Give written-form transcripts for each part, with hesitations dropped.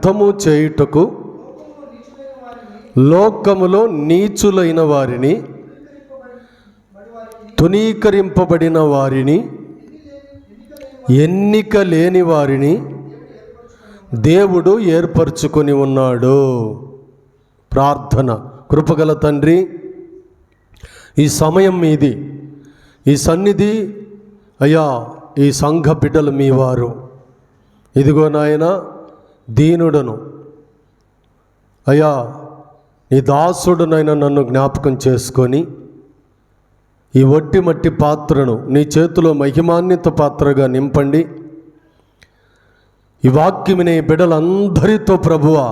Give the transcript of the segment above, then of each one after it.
వ్యర్థము చేయుటకు లోకములో నీచులైన వారిని, తునీకరింపబడిన వారిని, ఎన్నిక లేని వారిని దేవుడు ఏర్పరచుకొని ఉన్నాడు. ప్రార్థన. కృపగల తండ్రి, ఈ సమయం మీది, ఈ సన్నిధి అయ్యా, ఈ సంఘ బిడ్డలు మీ వారు. ఇదిగో నాయన, దీనుడను అయ్యా, నీ దాసుడునైనా నన్ను జ్ఞాపకం చేసుకొని ఈ ఒట్టి మట్టి పాత్రను నీ చేతిలో మహిమాన్విత పాత్రగా నింపండి. ఈ వాక్యముని బిడ్డలందరితో ప్రభువా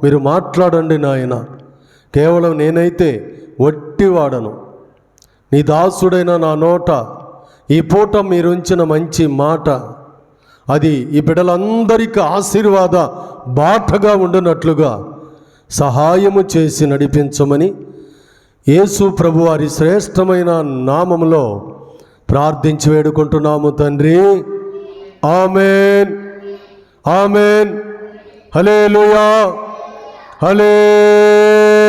మీరు మాట్లాడండి నాయన. కేవలం నేనైతే ఒట్టివాడను. నీ దాసుడైన నా నోట ఈ పూట మీరు ఉంచిన మంచి మాట అది ఈ బిడ్డలందరికీ ఆశీర్వాద బాటగా ఉండునట్లుగా సహాయము చేసి నడిపించమని యేసు ప్రభువారి శ్రేష్టమైన నామములో ప్రార్థించి వేడుకుంటున్నాము తండ్రి. ఆమేన్, ఆమేన్. హల్లెలూయా, హల్లెలూయా.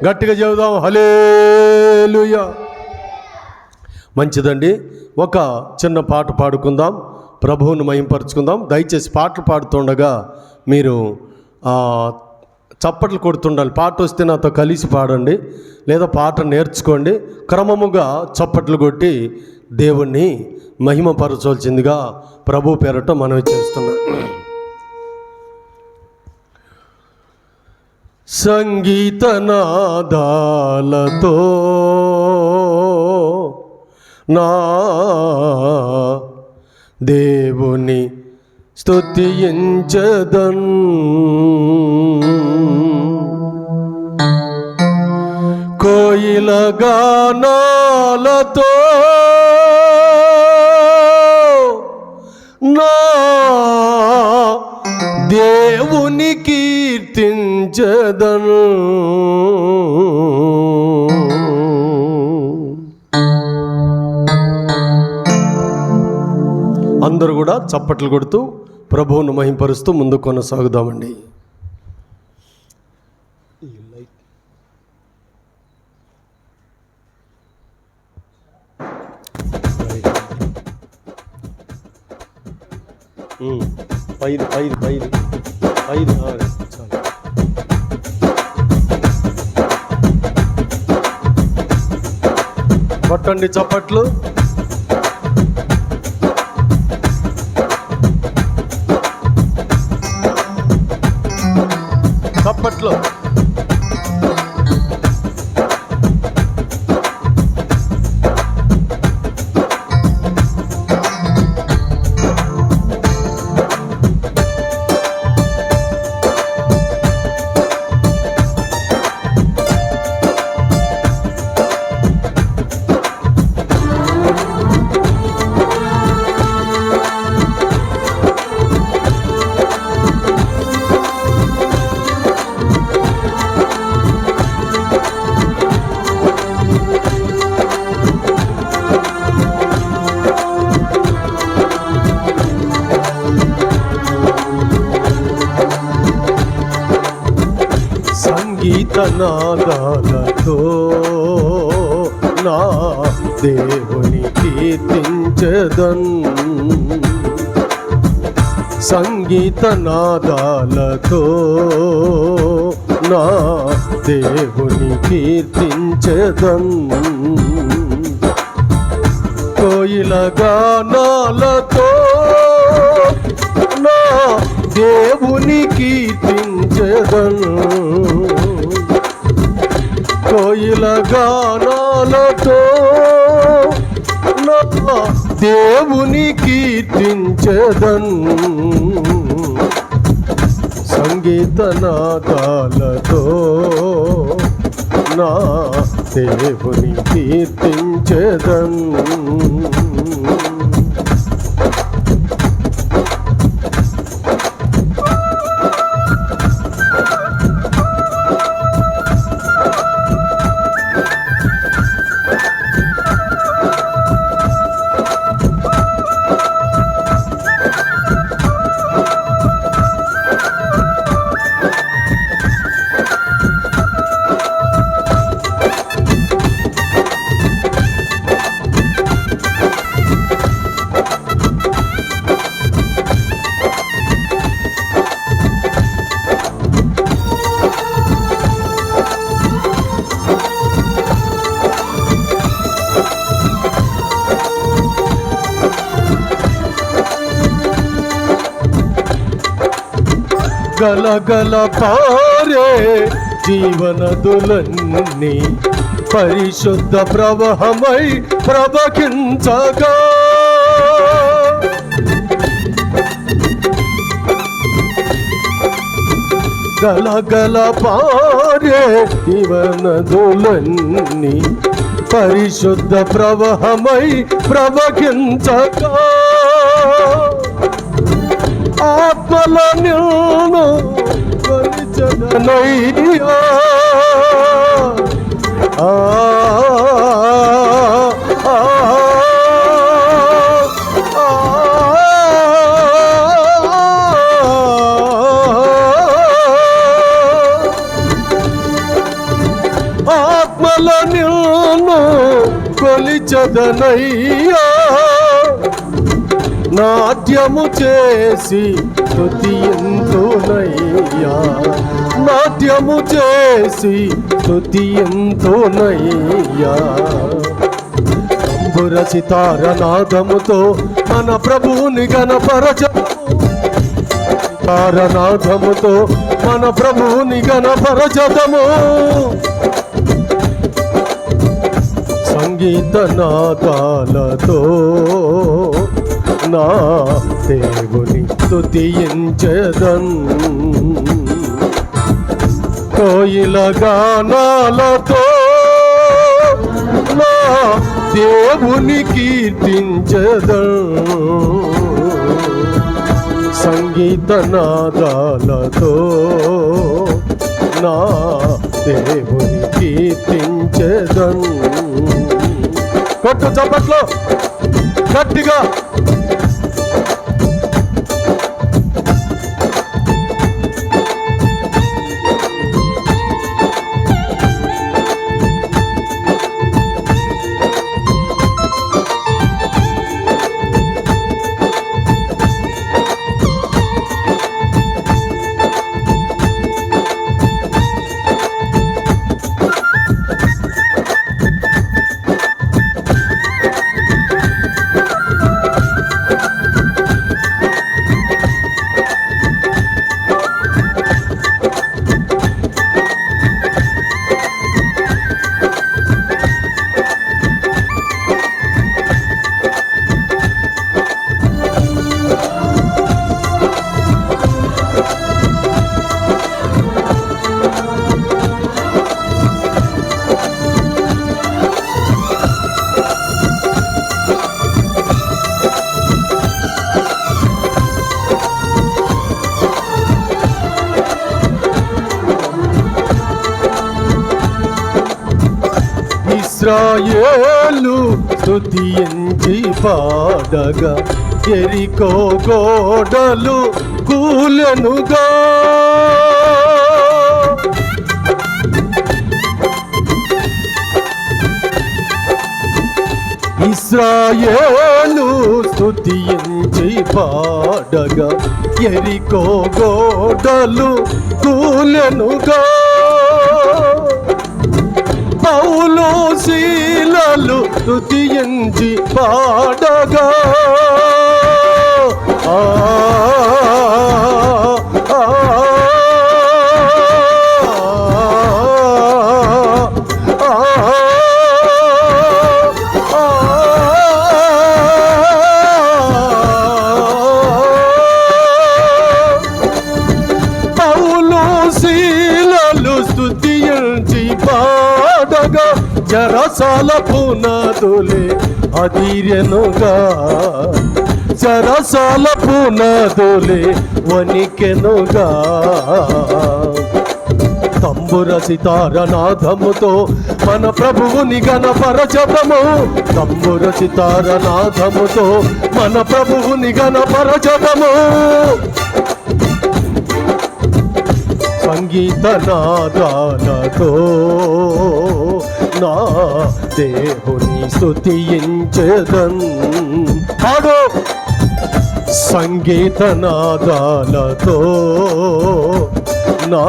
గట్టిగా చెబుదాం, హల్లెలూయా. మంచిదండి, ఒక చిన్న పాట పాడుకుందాం, ప్రభువును మహింపరచుకుందాం. దయచేసి పాటలు పాడుతుండగా మీరు చప్పట్లు కొడుతుండాలి. పాట వస్తే నాతో కలిసి పాడండి, లేదా పాట నేర్చుకోండి. క్రమముగా చప్పట్లు కొట్టి దేవుణ్ణి మహిమపరచవలసిందిగా ప్రభు పేరట మనవి చేస్తున్నాం. సంగీతనాదాలతో నా దేవుని స్తుతించదన్, కోయిల గానాలతో నా దేవుని కీర్తించదను. అందరూ కూడా చప్పట్లు కొడుతూ ప్రభువును మహింపరుస్తూ ముందు కొనసాగుదామండి. ఐదు చాలు. కొట్టండి చప్పట్లు. చప్పట్లు. సంగీతనాదాలతో నా దేవుని కీర్తించదన్, సంగీతనాదాలతో నా దేవుని కీర్తించదన్, కోయిల గానాలతో నా దేవుని కీర్తించదన్, కోయిల గానాలతో నా దేవుని కీర్తించదన్, సంగీతనాదాలతో నా దేవుని కీర్తించదన్. గలగల పారే జీవనదులన్నీ పరిశుద్ధ ప్రవాహమై ప్రవహించగా గలగల పారే జీవనదులన్నీ పరిశుద్ధ ప్రవాహమై ప్రవహించగా ఆత్మల నిన్ను కొలిచెదనయ్యా ఆత్మల నిన్ను కొలిచెదనయ్యా నాట్యము చేసి స్తుతింతునయ్యా నాట్యము చేసి స్తుతింతునయ్యా తంబుర సితార నాదముతో మన ప్రభువుని గణపరచదము తారనాదముతో మన ప్రభువుని గణపరచదము సంగీత నాదాలతో నా దేవుని స్తుతించెదన్ కోయిల గానాలతో నా దేవుని కీర్తించెదన్ సంగీత నాదాలతో నా దేవుని కీర్తించెదన్ కొట్టు చప్పట్లో గట్టిగా ఇశ్రాయేలు స్తుతించి పాడగా యెరికో గోడలు కూలెనుగా ఇశ్రాయేలు స్తుతించి పాడగా యెరికో గోడలు కూలెనుగా పౌలు శీలలు స్తుతించి పాడగా పౌలు శీలలు స్తుతించి పాడగా చెరసాల పునాదులే అదిరెనుగా చెరసాల పునాదులే వణికెనుగా తంబుర సితార నాదముతో మన ప్రభువుని గణపరచదము తంబుర సితార నాదముతో మన ప్రభువుని గణపరచదము సంగీత నాదాలతో నా దేవుని స్తుతించెదన్ పాడు సంగీత నాదాలతో నా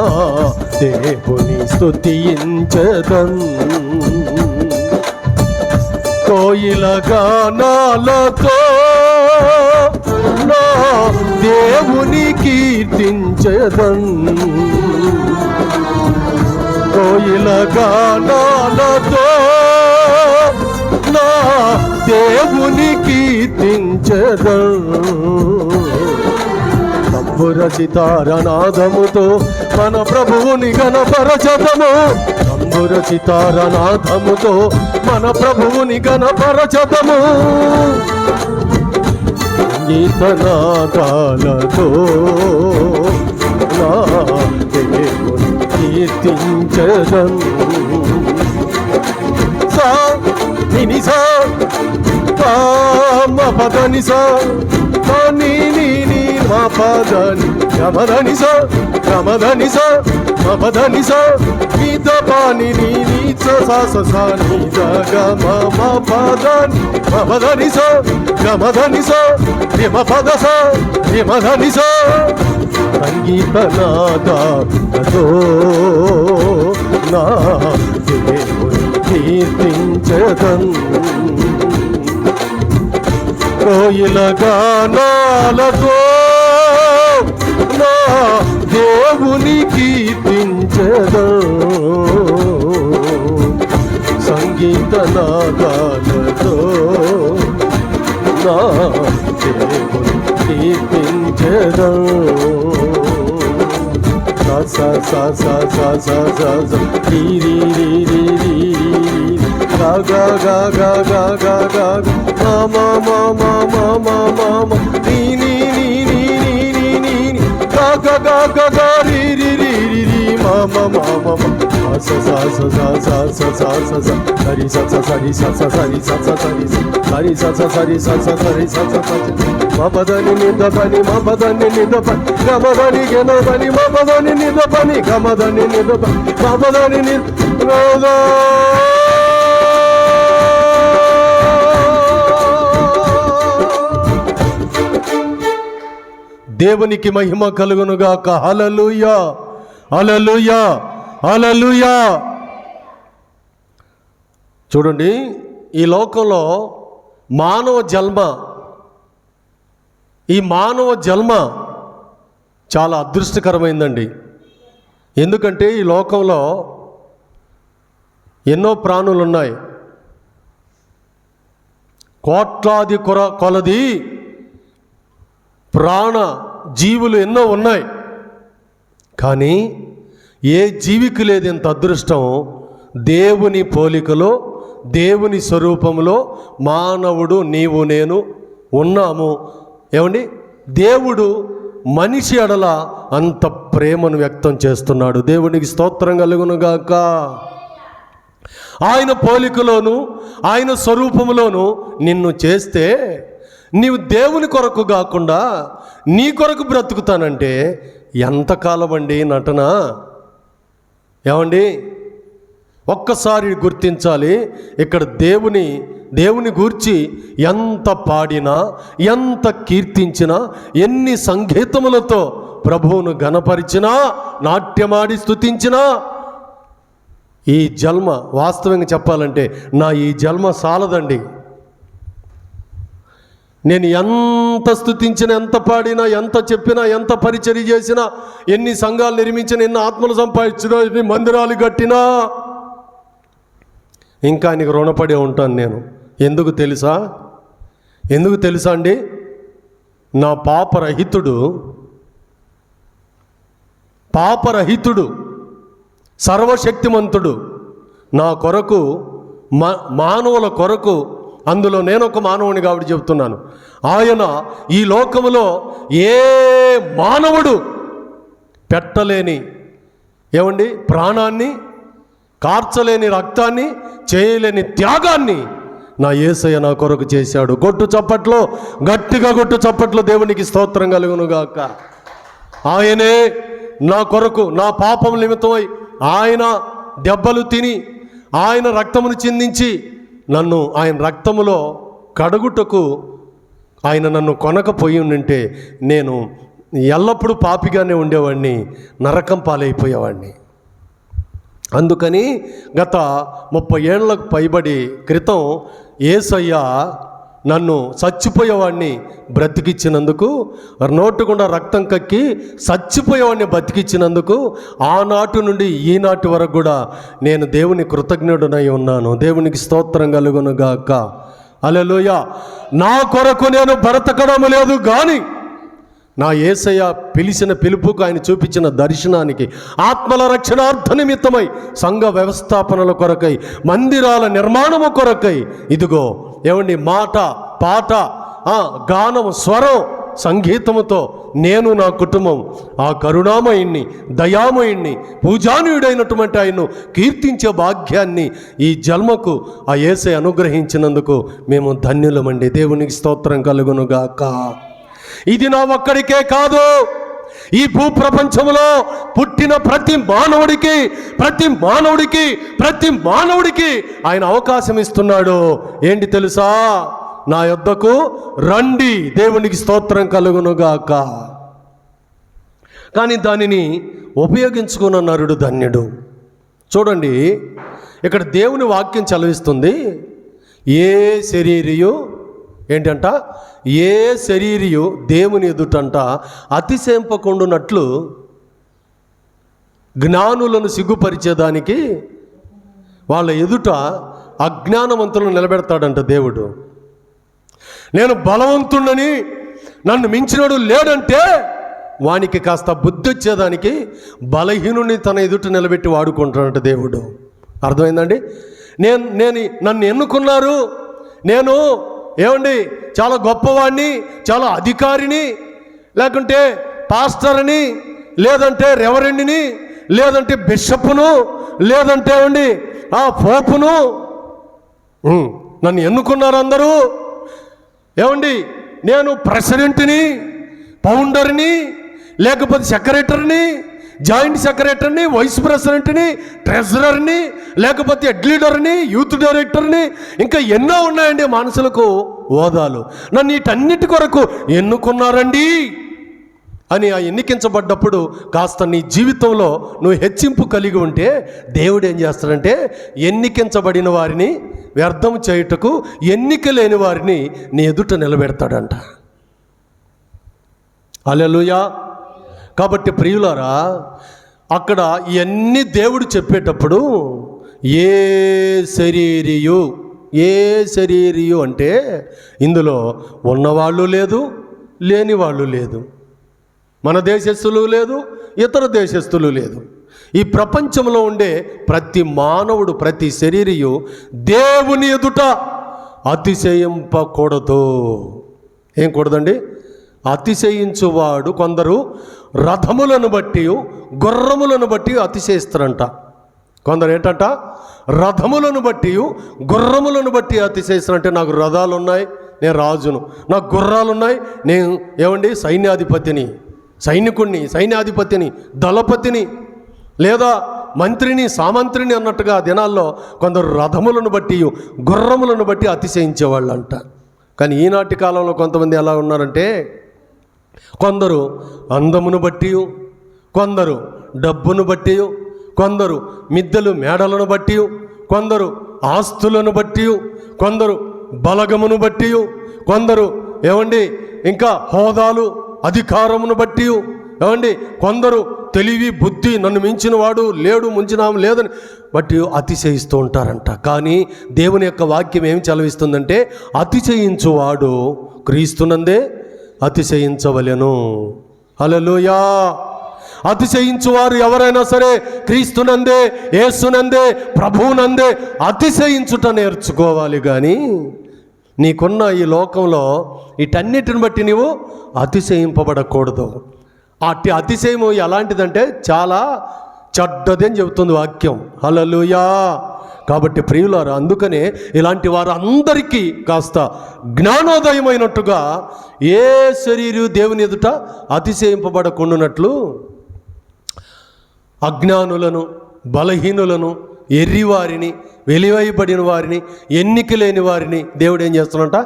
దేవుని స్తుతించెదన్ కోయిల గానాలతో నా దేవుని కీర్తించెదన్ కోయిల గానాలతో నా దేవుని కీర్తించెదన్ తంబుర సితారనాదముతో మన ప్రభువుని గణపరచదము తంబుర సితారనాదముతో మన ప్రభువుని గణపరచదము గీతనాదాలతో నా దేవుని కీర్తించదం సా నిని సా మ పదని సా ని ని ని మా పదని గమదని సా గమదని సా మ పదని సా ని ద పాని ని ని సా సా సా ని ద గ మ మ పదని మ పదని సా గమదని సా ని మ పద సా ని మ ధని సా సంగీత నాదతో నా దేవుని కీర్తించదన్ కోయిల గానాలతో నా దేవుని కీర్తించదన్ సంగీత నాదాలతో నా దేవుని కీర్తించదన్ సా సా సా సా సా సా సా రీ రీ రీ రీ రీ గా గా గా గా గా గా గా మా మా మా మా మా మా మా నీ నీ నీ నీ నీ నీ నీ గా గా గా గా గా రీ రీ రీ రీ రీ మా మా మా మా మా సా సా సా సా సా సా సా సా సా సరి సా సా సరి సా సా సరి సా సా సరి సరి సా సా సరి సా సా సరి సా సా సా మా పదని నిద పని మా పదని నిద పని గమదని గెన పని మా పదని నిద పని గమదని నిద పని మా పదని నిద దేవునికి మహిమ కలుగునుగాక. హల్లెలూయా హల్లెలూయా హల్లెలూయా. చూడండి, ఈ లోకంలో ఈ మానవ జన్మ చాలా అదృష్టకరమైందండి. ఎందుకంటే ఈ లోకంలో ఎన్నో ప్రాణులు ఉన్నాయి, కోట్లాది కొలది ప్రాణ జీవులు ఎన్నో ఉన్నాయి. కానీ ఏ జీవికి లేదు ఇంత అదృష్టం. దేవుని పోలికలో దేవుని స్వరూపంలో మానవుడు నీవు నేను ఉన్నాము. ఏమండి, దేవుడు మనిషి ఎడల అంత ప్రేమను వ్యక్తం చేస్తున్నాడు. దేవునికి స్తోత్రం కలుగునుగాక. ఆయన పోలికలోను ఆయన స్వరూపంలోను నిన్ను చేస్తే నీవు దేవుని కొరకు కాకుండా నీ కొరకు బ్రతుకుతానంటే ఎంతకాలం అండి నటన? ఏమండి, ఒక్కసారి గుర్తించాలి. ఇక్కడ దేవుని గూర్చి ఎంత పాడినా ఎంత కీర్తించినా ఎన్ని సంగీతములతో ప్రభువును ఘనపరిచినా నాట్యమాడి స్తుతించినా ఈ జన్మ, వాస్తవంగా చెప్పాలంటే ఈ జన్మ సాలదండి. నేను ఎంత స్తుతించినా, ఎంత పాడినా, ఎంత చెప్పినా, ఎంత పరిచర్య చేసినా, ఎన్ని సంఘాలు నిర్మించినా, ఎన్ని ఆత్మలు సంపాదించినా, ఎన్ని మందిరాలు కట్టినా ఇంకా ఆయనకు రుణపడి ఉంటాను నేను. ఎందుకు తెలుసా అండి? నా పాపరహితుడు సర్వశక్తిమంతుడు నా కొరకు, మానవుల కొరకు, అందులో నేను ఒక మానవుని కాబట్టి చెప్తున్నాను, ఆయన ఈ లోకములో ఏ మానవుడు పెట్టలేని ప్రాణాన్ని, కార్చలేని రక్తాన్ని, చేయలేని త్యాగాన్ని నా యేసయ్య నా కొరకు చేశాడు. గట్టిగా కొట్టు చప్పట్లో దేవునికి స్తోత్రం కలుగునుగాక. ఆయనే నా కొరకు, నా పాపం నిమిత్తమై ఆయన దెబ్బలు తిని, ఆయన రక్తమును చిందించి ఆయన రక్తములో కడుగుటకు ఆయన నన్ను కొనకపోయి ఉంటే నేను ఎల్లప్పుడూ పాపిగానే ఉండేవాడిని, నరకం పాలైపోయేవాడిని. అందుకని గత 30 ఏళ్లకు పైబడి క్రితం యేసయ్య నన్ను చచ్చిపోయేవాడిని బ్రతికిచ్చినందుకు, నోటుకుండా రక్తం కక్కి చచ్చిపోయేవాడిని బతికిచ్చినందుకు ఆనాటి నుండి ఈనాటి వరకు కూడా నేను దేవుని కృతజ్ఞుడనై ఉన్నాను. దేవునికి స్తోత్రం కలుగును గాక. హల్లెలూయా. నా కొరకు నేను బ్రతకడం లేదు కానీ నా యేసయ్య పిలిచిన పిలుపుకు, ఆయన చూపించిన దర్శనానికి, ఆత్మల రక్షణార్థ నిమిత్తమై, సంఘ వ్యవస్థాపనల కొరకై, మందిరాల నిర్మాణము కొరకై, ఇదిగో ఏమండి మాట, పాట, గానం, స్వరం, సంగీతముతో నేను నా కుటుంబం ఆ కరుణామయుణ్ణి, దయామయుణ్ణి, పూజానీయుడైనటువంటి ఆయన్ను కీర్తించే భాగ్యాన్ని ఈ జన్మకు ఆ యేసయ్య అనుగ్రహించినందుకు మేము ధన్యులమండి. దేవునికి స్తోత్రం కలుగునుగాక. ఇది నా ఒక్కడికే కాదు, ఈ భూప్రపంచంలో పుట్టిన ప్రతి మానవుడికి ఆయన అవకాశం ఇస్తున్నాడు. ఏంటి తెలుసా? నా యొద్దకు రండి. దేవునికి స్తోత్రం కలుగునుగాక. కానీ దానిని ఉపయోగించుకున్న నరుడు ధన్యుడు. చూడండి, ఇక్కడ దేవుని వాక్యం చదివిస్తుంది, ఏ శరీరియు ఏంటంట, ఏ శరీరియు దేవుని ఎదుటంట అతిశయింపకుండునట్లు జ్ఞానులను సిగ్గుపరిచేదానికి వాళ్ళ ఎదుట అజ్ఞానవంతులను నిలబెడతాడంట దేవుడు. నేను బలవంతుడని, నన్ను మించినడు లేడంటే వానికి కాస్త బుద్ధి వచ్చేదానికి బలహీనుని తన ఎదుట నిలబెట్టి వాడుకుంటాడంట దేవుడు. అర్థమైందండి? నన్ను ఎన్నుకున్నారు, నేను ఏమండి చాలా గొప్పవాడిని, చాలా అధికారిని, లేకుంటే పాస్టర్ని, లేదంటే రెవరెండ్ని, లేదంటే బిషప్ను, లేదంటే ఏమండి పోపును, నన్ను ఎన్నుకున్నారు అందరూ. ఏమండి నేను ప్రెసిడెంట్ని, ఫౌండర్ని, లేకపోతే సెక్రటరీని, జాయింట్ సెక్రటరీని, వైస్ ప్రెసిడెంట్ని, ట్రెజరర్ని, లేకపోతే హెడ్ లీడర్ని, యూత్ డైరెక్టర్ని, ఇంకా ఎన్నో ఉన్నాయండి మనుషులకు హోదాలు. నన్ను వీటన్నిటి కొరకు ఎన్నుకున్నారండి అని ఆ ఎన్నికించబడ్డప్పుడు కాస్త నీ జీవితంలో నువ్వు హెచ్చింపు కలిగి ఉంటే దేవుడు ఏం చేస్తాడంటే ఎన్నికించబడిన వారిని వ్యర్థం చేయుటకు ఎన్నిక లేని వారిని నీ ఎదుట నిలబెడతాడంట. హల్లెలూయా. కాబట్టి ప్రియులారా, అక్కడ ఇవన్నీ దేవుడు చెప్పేటప్పుడు ఏ శరీరియు అంటే ఇందులో ఉన్నవాళ్ళు లేదు, లేని వాళ్ళు లేదు, మన దేశస్థులు లేదు, ఇతర దేశస్థులు లేదు. ఈ ప్రపంచంలో ఉండే ప్రతి మానవుడు, ప్రతి శరీరియు దేవుని ఎదుట అతిశయింపకూడదు. ఏం కూడదండి? అతిశయించువాడు కొందరు రథములను బట్టి, గుర్రములను బట్టి అతిశయిస్తారంట. కొందరు ఏంటంట, రథములను బట్టి, గుర్రములను బట్టి అతిశయిస్తారంటే, నాకు రథాలు ఉన్నాయి, నేను రాజును, నాకు గుర్రాలు ఉన్నాయి, నేను ఏమండి సైన్యాధిపతిని, సైనికుణ్ణి, సైన్యాధిపతిని, దళపతిని, లేదా మంత్రిని, సామంత్రిని అన్నట్టుగా దినాల్లో కొందరు రథములను బట్టి, గుర్రములను బట్టి అతిశయించేవాళ్ళు అంట. కానీ ఈనాటి కాలంలో కొంతమంది ఎలా ఉన్నారంటే, కొందరు అందమును బట్టి, కొందరు డబ్బును బట్టి, కొందరు మిద్దెలు మేడలను బట్టి, కొందరు ఆస్తులను బట్టి, కొందరు బలగమును బట్టి, కొందరు ఏమండి ఇంకా హోదాలు, అధికారమును బట్టి, ఏమండి కొందరు తెలివి, బుద్ధి, నన్ను మించిన వాడు లేడు, ముంచినాము లేదని బట్టి అతిశయిస్తూ ఉంటారంట. కానీ దేవుని యొక్క వాక్యం ఏమి చదివిస్తుందంటే, అతిశయించువాడు క్రీస్తునందే అతిశయించవలెను. హల్లెలూయా. అతిశయించువారు ఎవరైనా సరే క్రీస్తునందే, యేసునందే, ప్రభువునందే అతిశయించుట నేర్చుకోవాలి. కానీ నీకున్న ఈ లోకంలో వీటన్నిటిని బట్టి నీవు అతిశయింపబడకూడదు. అట్టి అతిశయము ఎలాంటిదంటే చాలా చెడ్డది అని చెబుతుంది వాక్యం. హల్లెలూయా. కాబట్టి ప్రియులారా, అందుకనే ఇలాంటి వారు అందరికీ కాస్త జ్ఞానోదయమైనట్టుగా ఏ శరీరు దేవుని ఎదుట అతిశయింపబడకుండానట్లు అజ్ఞానులను, బలహీనులను, ఎర్రివారిని, వెలివేయబడిన వారిని, ఎన్నిక లేని వారిని దేవుడు ఏం చేస్తున్నంట,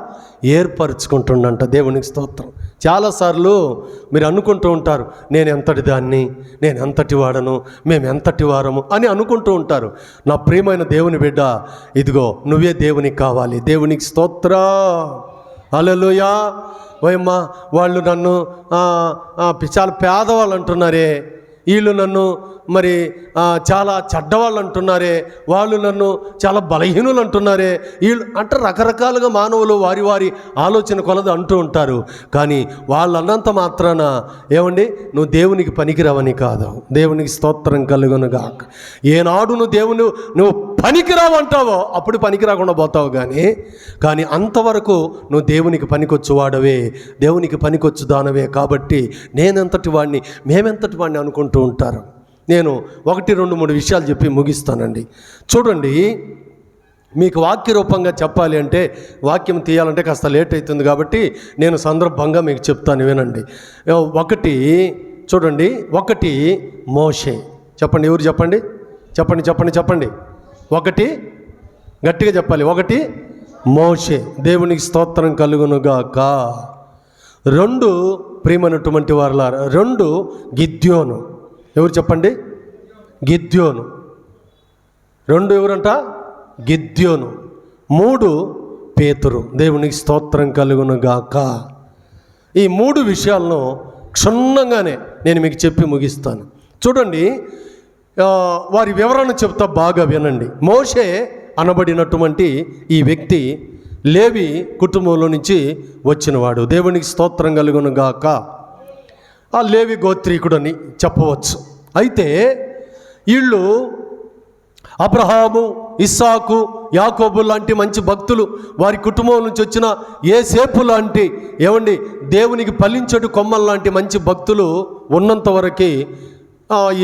ఏర్పరచుకుంటుండంట. దేవునికి స్తోత్రం. చాలాసార్లు మీరు అనుకుంటూ ఉంటారు, నేను ఎంతటి దాన్ని, నేను ఎంతటి వాడను, మేము ఎంతటి వారము అని అనుకుంటూ ఉంటారు. నా ప్రియమైన దేవుని బిడ్డ, ఇదిగో నువ్వే దేవునికి కావాలి. దేవునికి స్తోత్రం. హల్లెలూయా. ఓయమ్మా, వాళ్ళు నన్ను చాలా పేదవాళ్ళు అంటున్నారే, వీళ్ళు నన్ను మరి చాలా చెడ్డవాళ్ళు అంటున్నారే, వాళ్ళు నన్ను చాలా బలహీనులు అంటున్నారే, వీళ్ళు అంటే రకరకాలుగా మానవులు వారి వారి ఆలోచన కొలది అంటూ ఉంటారు. కానీ వాళ్ళు అన్నంత మాత్రాన ఏమండి నువ్వు దేవునికి పనికిరావని కాదు. దేవునికి స్తోత్రం కలుగునుగాక. ఏనాడు నువ్వు పనికిరావు అంటావో అప్పుడు పనికి రాకుండా పోతావు. కానీ అంతవరకు నువ్వు దేవునికి పనికొచ్చు వాడవే, దేవునికి పనికొచ్చు దానవే. కాబట్టి నేనెంతటి వాడిని, మేమెంతటి వాడిని అనుకుంటూ ఉంటారు. నేను 1, 2, 3 విషయాలు చెప్పి ముగిస్తానండి. చూడండి, మీకు వాక్య రూపంగా చెప్పాలి అంటే, వాక్యం తీయాలంటే కాస్త లేట్ అవుతుంది కాబట్టి నేను సందర్భంగా మీకు చెప్తాను, వినండి. 1 చూడండి, 1 మోషే. చెప్పండి, ఎవరు చెప్పండి, చెప్పండి చెప్పండి చెప్పండి. 1 గట్టిగా చెప్పాలి. 1 మోషే. దేవునికి స్తోత్రం కలుగునుగాక. 2 ప్రియమైనటువంటి వారలారా, 2 గిద్యోను. ఎవరు చెప్పండి, గిద్యోను. 2 ఎవరంట, గిద్యోను. 3 పేతురు. దేవునికి స్తోత్రం కలుగునుగాక. ఈ 3 విషయాలను క్షుణ్ణంగానే నేను మీకు చెప్పి ముగిస్తాను. చూడండి, వారి వివరణ చెప్తా, బాగా వినండి. మోషే అనబడినటువంటి ఈ వ్యక్తి లేవి కుటుంబంలో నుంచి వచ్చినవాడు. దేవునికి స్తోత్రం కలుగునుగాక. ఆ లేవి గోత్రీకుడని చెప్పవచ్చు. అయితే వీళ్ళు అబ్రహాము, ఇస్సాకు, యాకోబు లాంటి మంచి భక్తులు, వారి కుటుంబం నుంచి వచ్చిన యోసేపు లాంటి ఏమండి దేవునికి ఫలించడు కొమ్మల లాంటి మంచి భక్తులు ఉన్నంత వరకు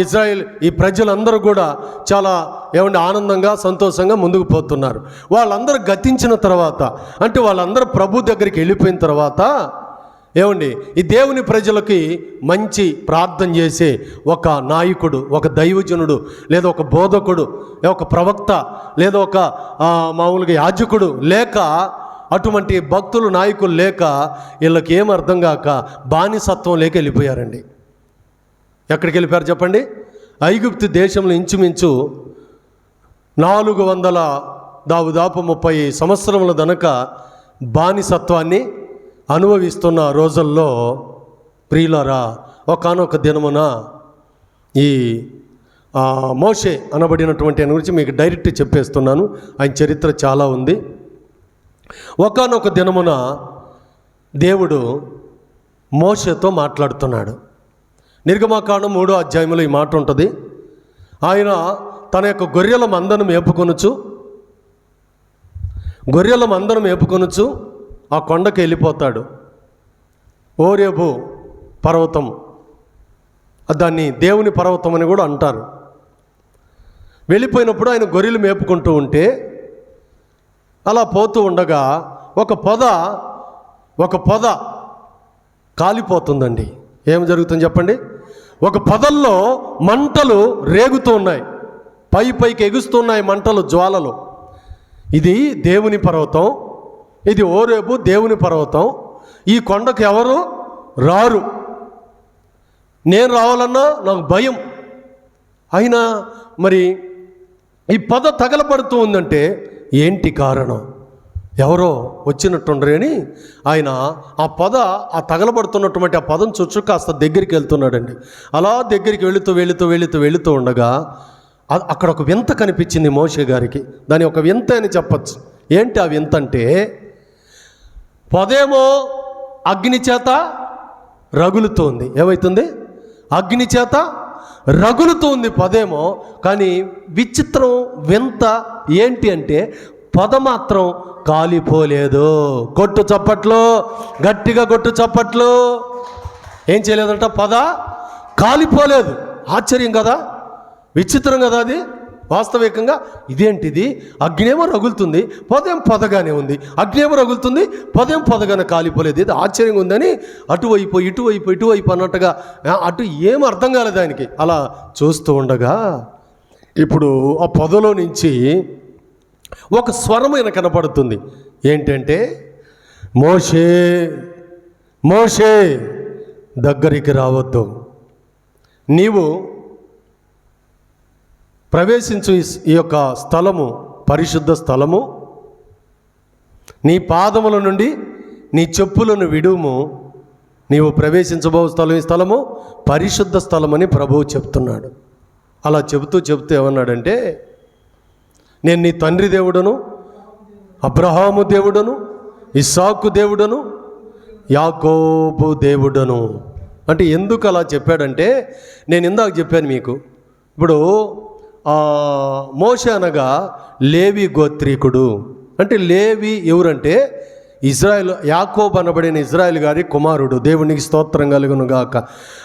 ఇజ్రాయెల్ ఈ ప్రజలందరూ కూడా చాలా ఏమండి ఆనందంగా సంతోషంగా ముందుకు పోతున్నారు. వాళ్ళందరూ గతించిన తర్వాత, అంటే వాళ్ళందరూ ప్రభు దగ్గరికి వెళ్ళిపోయిన తర్వాత ఏమండి ఈ దేవుని ప్రజలకి మంచి ప్రార్థన చేసే ఒక నాయకుడు, ఒక దైవజనుడు, లేదా ఒక బోధకుడు, ఒక ప్రవక్త, లేదా ఒక మామూలుగా యాజకుడు లేక, అటువంటి భక్తులు నాయకులు లేక వీళ్ళకి ఏం అర్థం కాక బానిసత్వం లేక వెళ్ళిపోయారండి. ఎక్కడికి వెళ్ళిపోయారు చెప్పండి? ఐగుప్తు దేశంలో ఇంచుమించు 400 దాదాపు 30 సంవత్సరముల దనక బానిసత్వాన్ని అనుభవిస్తున్న రోజుల్లో ప్రియులారా, ఒకానొక దినమున ఈ మోషే అనబడినటువంటి ఆయన గురించి మీకు డైరెక్ట్ చెప్పేస్తున్నాను. ఆయన చరిత్ర చాలా ఉంది. ఒకానొక దినమున దేవుడు మోషేతో మాట్లాడుతున్నాడు. నిర్గమాకాండం 3వ అధ్యాయంలో ఈ మాట ఉంటుంది. ఆయన తన యొక్క గొర్రెల మందను మేపుకొనుచు ఆ కొండకి వెళ్ళిపోతాడు. హోరేబు పర్వతం, దాన్ని దేవుని పర్వతం అని కూడా అంటారు. వెళ్ళిపోయినప్పుడు ఆయన గొర్రెలు మేపుకుంటూ ఉంటే అలా పోతూ ఉండగా ఒక పొద కాలిపోతుందండి. ఏం జరుగుతుంది చెప్పండి? ఒక పొదల్లో మంటలు రేగుతూ ఉన్నాయి, పైకి ఎగుస్తున్నాయి మంటలు, జ్వాలలు. ఇది దేవుని పర్వతం, ఇది హోరేబు దేవుని పర్వతం. ఈ కొండకు ఎవరు రారు, నేను రావాలన్నా నాకు భయం. అయినా మరి ఈ పొద తగలబడుతూ ఉందంటే ఏంటి కారణం? ఎవరో వచ్చినట్టుండ్రే అని ఆయన ఆ తగలబడుతున్నటువంటి ఆ పదం చుచ్చు కాస్త దగ్గరికి వెళ్తున్నాడండి. అలా దగ్గరికి వెళుతూ ఉండగా అక్కడ ఒక వింత కనిపించింది మోషే గారికి. దాని ఒక వింత అని చెప్పచ్చు. ఏంటి ఆ వింత అంటే, పొదేమో అగ్ని చేత రగులుతోంది. ఏమవుతుంది? అగ్ని చేత రగులుతోంది పొదేమో. కానీ విచిత్రం, వింత ఏంటి అంటే పొద మాత్రం కాలిపోలేదు. కొట్టు చప్పట్లు, గట్టిగా కొట్టు చప్పట్లు. ఏం చేయలేదంట, పొద కాలిపోలేదు. ఆశ్చర్యం కదా, విచిత్రం కదా అది. వాస్తవికంగా ఇదేంటిది, అగ్నేమో రగులుతుంది, పొదేం పొదగానే ఉంది, అగ్నేమో రగులుతుంది, పొదేం పొదగానే కాలిపోలేదు. ఇది ఆశ్చర్యంగా ఉందని అటువైపు ఇటువైపు అన్నట్టుగా అటు ఏం అర్థం కాలేదు ఆయనకి. అలా చూస్తూ ఉండగా ఇప్పుడు ఆ పొదలో నుంచి ఒక స్వరమైన కనపడుతుంది. ఏంటంటే, మోషే మోషే దగ్గరికి రావద్దు, నీవు ప్రవేశించు ఈ యొక్క స్థలము పరిశుద్ధ స్థలము, నీ పాదముల నుండి నీ చెప్పులను విడుము, నీవు ప్రవేశించబో స్థలం ఈ స్థలము పరిశుద్ధ స్థలమని ప్రభువు చెప్తున్నాడు. అలా చెబుతూ ఏమన్నాడంటే, నేను నీ తండ్రి దేవుడను, అబ్రహాము దేవుడను, ఇస్సాకు దేవుడను, యాకోబు దేవుడను. అంటే ఎందుకు అలా చెప్పాడంటే, నేను ఇందాక చెప్పాను మీకు. ఇప్పుడు మోషే అనగా లేవి గోత్రీకుడు. అంటే లేవి ఎవరంటే ఇజ్రాయెల్, యాకోబు అనబడిన ఇజ్రాయెల్ గారి కుమారుడు. దేవునికి స్తోత్రం కలుగును గాక.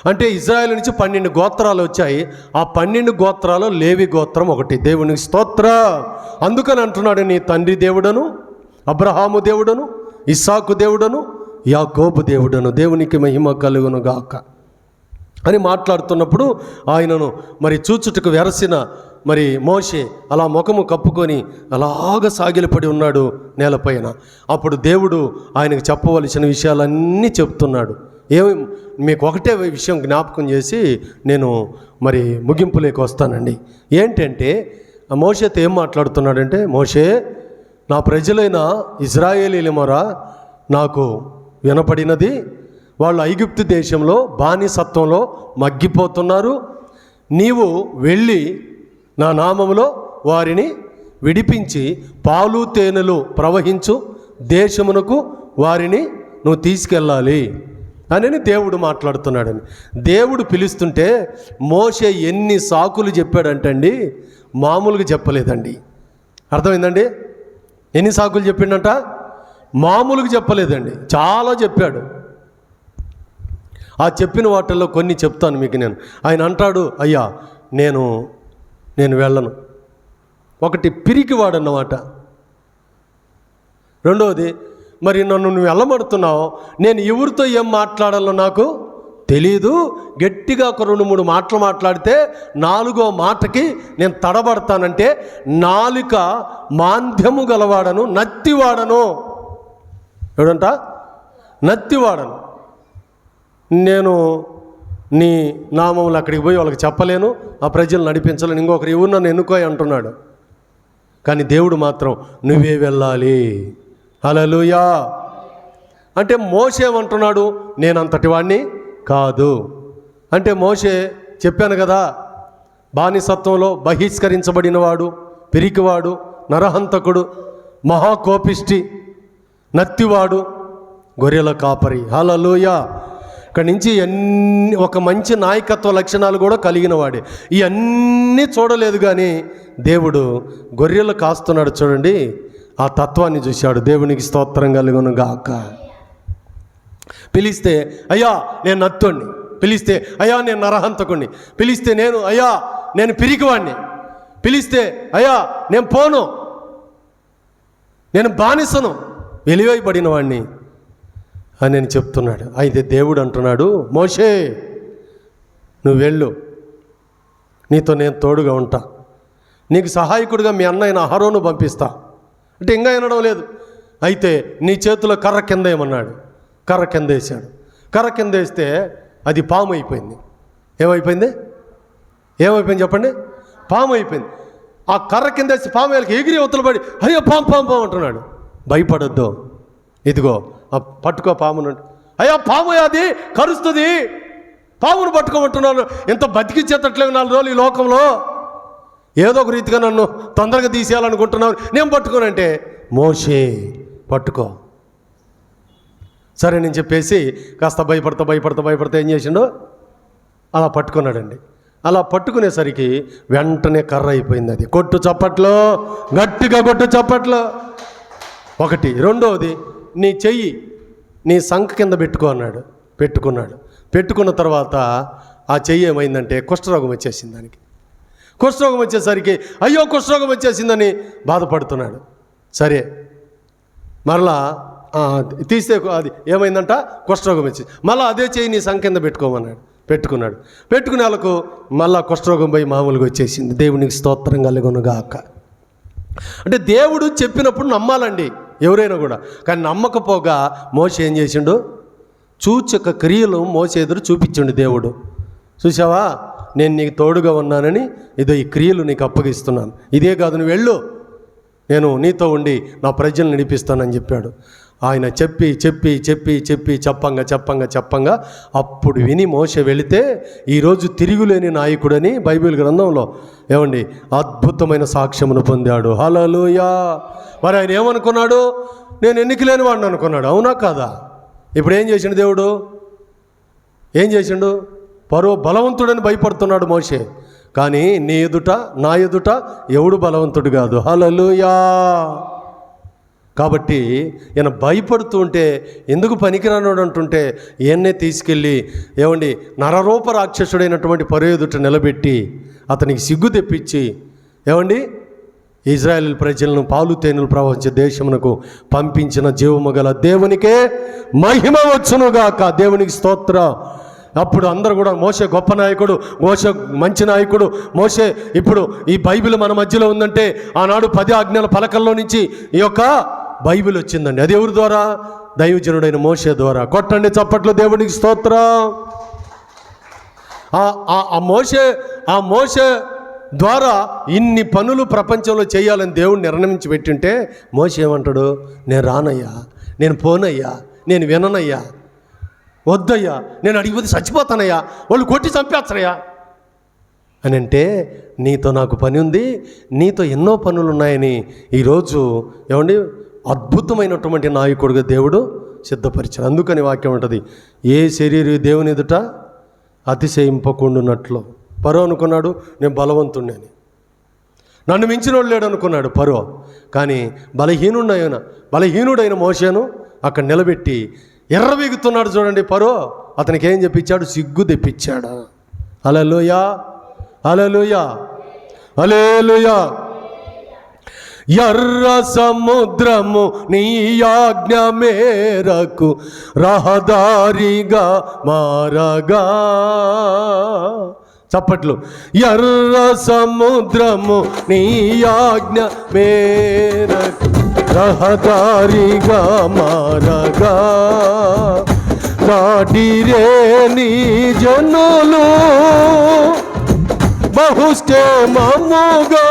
అంటే ఇజ్రాయెల్ నుంచి 12 గోత్రాలు వచ్చాయి. ఆ 12 గోత్రాలు లేవి గోత్రం ఒకటి. దేవునికి స్తోత్ర. అందుకని అంటున్నాడు, నీ తండ్రి దేవుడను, అబ్రహాము దేవుడను, ఇస్సాకు దేవుడను, యాకోబు దేవుడను. దేవునికి మహిమ కలుగును గాక అని మాట్లాడుతున్నప్పుడు ఆయనను మరి చూచుటకు వెరసిన మరి మోషే అలా ముఖము కప్పుకొని అలాగ సాగిలపడి ఉన్నాడు నేలపైన. అప్పుడు దేవుడు ఆయనకు చెప్పవలసిన విషయాలన్నీ చెప్తున్నాడు. మీకు ఒకటే విషయం జ్ఞాపకం చేసి నేను మరి ముగింపులోకి వస్తానండి. ఏంటంటే మోషేతో ఏం మాట్లాడుతున్నాడంటే, మోషే, నా ప్రజలైన ఇజ్రాయేలీల మొర నాకు వినపడినది. వాళ్ళు ఐగుప్తు దేశంలో బానిసత్వంలో మగ్గిపోతున్నారు. నీవు వెళ్ళి నా నామములో వారిని విడిపించి పాలు తేనెలు ప్రవహించు దేశమునకు వారిని నువ్వు తీసుకెళ్ళాలి అని దేవుడు మాట్లాడుతున్నాడని. దేవుడు పిలుస్తుంటే మోషే ఎన్ని సాకులు చెప్పాడంటండి, మామూలుగా చెప్పలేదండి. అర్థమైందండి? ఎన్ని సాకులు చెప్పిండంట? మామూలుగా చెప్పలేదండి, చాలా చెప్పాడు. ఆ చెప్పిన వాటిల్లో కొన్ని చెప్తాను మీకు నేను. ఆయన అంటాడు, అయ్యా నేను వెళ్ళను. ఒకటి పిరికివాడన్నమాట. రెండవది, మరి నన్ను నువ్వు వెళ్ళమడుతున్నావు, నేను ఎవరితో ఏం మాట్లాడాలో నాకు తెలీదు. గట్టిగా ఒక 2-3 మాటలు మాట్లాడితే 4వ మాటకి నేను తడబడతానంటే నాలుక మాంద్యము గలవాడను, నత్తివాడను. ఎవడంట? నత్తివాడను. నేను నీ నామములు అక్కడికి పోయి వాళ్ళకి చెప్పలేను, ఆ ప్రజలు నడిపించలేను, ఇంకొకరు ఎవరు నన్ను ఎన్నుకోయి అంటున్నాడు. కానీ దేవుడు మాత్రం నువ్వే వెళ్ళాలి. హల్లెలూయా. అంటే మోషే ఏమంటున్నాడు, నేనంతటి వాడిని కాదు. అంటే మోషే చెప్పాను కదా, బానిసత్వంలో బహిష్కరించబడినవాడు, పిరికివాడు, నరహంతకుడు, మహాకోపిష్టి, నత్తివాడు, గొర్రెల కాపరి. హల్లెలూయా. ఇక్కడి నుంచి ఒక మంచి నాయకత్వ లక్షణాలు కూడా కలిగిన వాడే. ఇవన్నీ చూడలేదు కానీ దేవుడు గొర్రెలు కాస్తున్నాడు చూడండి, ఆ తత్వాన్ని చూశాడు. దేవునికి స్తోత్రం కలుగును గాక. పిలిస్తే అయ్యా నేను నత్తుణ్ణి, పిలిస్తే అయ్యా నేను నరహంతకుణ్ణి, పిలిస్తే నేను పిరికివాణ్ణి, పిలిస్తే అయ్యా నేను పోను, నేను బానిసను, వెలివేయబడిన వాడిని అని నేను చెప్తున్నాడు. అయితే దేవుడు అంటున్నాడు, మోషే నువ్వు వెళ్ళు, నీతో నేను తోడుగా ఉంటా, నీకు సహాయకుడిగా మీ అన్నయ్యన అహరోను పంపిస్తా. అంటే ఇంకా వినడం లేదు. అయితే నీ చేతిలో కర్ర కింద ఏమన్నాడు, కర్ర కింద వేసాడు. కర్ర కింద వేస్తే అది పాము అయిపోయింది. ఏమైపోయింది చెప్పండి? పాము అయిపోయింది. ఆ కర్ర కింద వేసి పాము వాళ్ళకి ఎగిరి అవతలపడి అయ్యో పాము పాము పాము అంటున్నాడు. భయపడొద్దు, ఇదిగో పట్టుకో పామును. అయ్యా పాము అది కరుస్తుంది, పామును పట్టుకోమంటున్నాను. ఎంత బతికిచ్చేటట్లేవు 4 రోజులు ఈ లోకంలో. ఏదో ఒక రీతిగా నన్ను తొందరగా తీసేయాలనుకుంటున్నాను, నేను పట్టుకోనంటే మోషే పట్టుకో. సరే నేను చెప్పేసి కాస్త భయపడతా ఏం చేసిండో అలా పట్టుకున్నాడండి. అలా పట్టుకునేసరికి వెంటనే కర్ర అయిపోయింది. అది కొట్టు చప్పట్లో, గట్టిగా కొట్టు చప్పట్లో. ఒకటి. రెండవది, నీ చెయ్యి నీ సంఖ కింద పెట్టుకో అన్నాడు. పెట్టుకున్న తర్వాత ఆ చెయ్యి ఏమైందంటే కుష్ఠరోగం వచ్చేసింది దానికి. కుష్ఠరోగం వచ్చేసరికి అయ్యో కుష్ఠరోగం వచ్చేసిందని బాధపడుతున్నాడు. సరే మరలా తీస్తే అది ఏమైందంట, కుష్ఠరోగం వచ్చేసి మళ్ళీ అదే చెయ్యి నీ సంఖ కింద పెట్టుకోమన్నాడు. పెట్టుకునే వాళ్ళకు మళ్ళా కుష్ఠరోగం పోయి మామూలుగా వచ్చేసింది. దేవునికి స్తోత్రం కలుగును గాక. అంటే దేవుడు చెప్పినప్పుడు నమ్మాలండి ఎవరైనా కూడా. కానీ నమ్మకపోగా మోషే ఏం చేసిండు, సూచక క్రియలు మోసే ఎదురు చూపించండు దేవుడు. చూసావా, నేను నీకు తోడుగా ఉన్నానని, ఇదో ఈ క్రియలు నీకు అప్పగిస్తున్నాను. ఇదే కాదు, నువ్వు వెళ్ళు, నేను నీతో ఉండి నా ప్రజలను నడిపిస్తానని చెప్పాడు. ఆయన చెప్పంగా అప్పుడు విని మోషే వెళితే ఈరోజు తిరుగులేని నాయకుడని బైబిల్ గ్రంథంలో ఏమండి అద్భుతమైన సాక్ష్యమును పొందాడు. హల్లెలూయా. మరి ఆయన ఏమనుకున్నాడు? నేను ఎన్నిక లేని వాడిని అనుకున్నాడు. అవునా కాదా? ఇప్పుడు ఏం చేసిండు దేవుడు? ఏం చేసిండు? ఫరో బలవంతుడని భయపడుతున్నాడు మోషే. కానీ నీ ఎదుట నా ఎదుట ఎవడు బలవంతుడు కాదు. హల్లెలూయా. కాబట్టి ఈయన భయపడుతూ ఉంటే, ఎందుకు పనికిరానోడు అంటుంటే ఈయన్నే తీసుకెళ్ళి ఏమండి నరరూప రాక్షసుడైనటువంటి ఫరో ఎదుట నిలబెట్టి అతనికి సిగ్గు తెప్పించి ఏమండి ఇజ్రాయేల్ ప్రజలను పాలు తేనెలు ప్రవహించే దేశమునకు పంపించిన జీవము గల దేవునికే మహిమ వచ్చునుగాక. దేవునికి స్తోత్రం. అప్పుడు అందరూ కూడా మోషే గొప్ప నాయకుడు, మోషే మంచి నాయకుడు, మోషే ఇప్పుడు ఈ బైబిల్ మన మధ్యలో ఉందంటే ఆనాడు 10 ఆజ్ఞల పలకల్లో నుంచి ఈ యొక్క బైబిల్ వచ్చిందండి. అది ఎవరి ద్వారా? దైవజనుడైన మోషే ద్వారా. కొట్టండి చప్పట్లు దేవునికి స్తోత్రం. ఆ మోషే ద్వారా ఇన్ని పనులు ప్రపంచంలో చేయాలని దేవుడు నిర్ణయించి పెట్టింటే మోషే ఏమంటాడు? నేను రానయ్యా, నేను పోనయ్యా, నేను విననయ్యా, వద్దయ్యా, నేను అడిగిపోతే చచ్చిపోతానయ్యా, వాళ్ళు కొట్టి చంపేస్తారయ్యా అని అంటే, నీతో నాకు పని ఉంది, నీతో ఎన్నో పనులు ఉన్నాయని ఈరోజు ఏమండి అద్భుతమైనటువంటి నాయకుడిగా దేవుడు సిద్ధపరిచాడు. అందుకని వాక్యం ఉంటుంది, ఏ శరీరం దేవుని ఎదుట అతిశయింపకుండునట్లు. ఫరో అనుకున్నాడు నేను బలవంతుణ్ణి అని, నన్ను మించినోడు లేడు అనుకున్నాడు ఫరో. కానీ బలహీనుడైన మోషేను అక్కడ నిలబెట్టి ఎర్రవీగుతున్నాడు చూడండి ఫరో. అతనికి ఏం చెప్పించాడు? సిగ్గు తెప్పించాడు. హల్లెలూయా, హల్లెలూయా, హల్లెలూయా. ఎర్ర సముద్రము నీ ఆజ్ఞ మేరకు రహదారిగా మారగా. చప్పట్లు. ఎర్ర సముద్రము నీ ఆజ్ఞ మేరకు రహదారిగా మారగా. దాటిరే నీ జనులు బహుక్షేమముగా.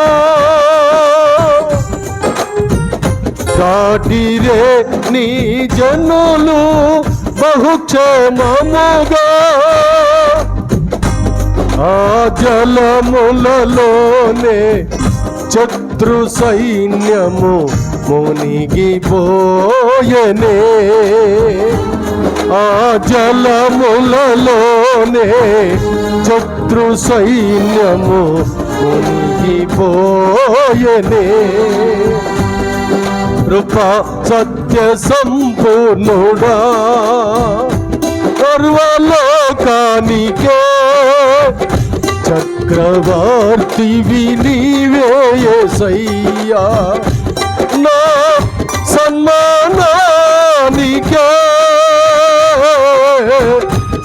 దాటిరే నీ జనులు బహుక్షేమముగా. ఆ జలములలోనే శత్రు సైన్యము మునిగిపోయెనే. ఆ జలములలోనే శత్రు సైన్యము మునిగిపోయెనే. కృపా సత్య సంపూర్ణుడా సర్వలోకానికే చక్రవర్తివి నీవే యేసయ్యా. నా సన్మానానికే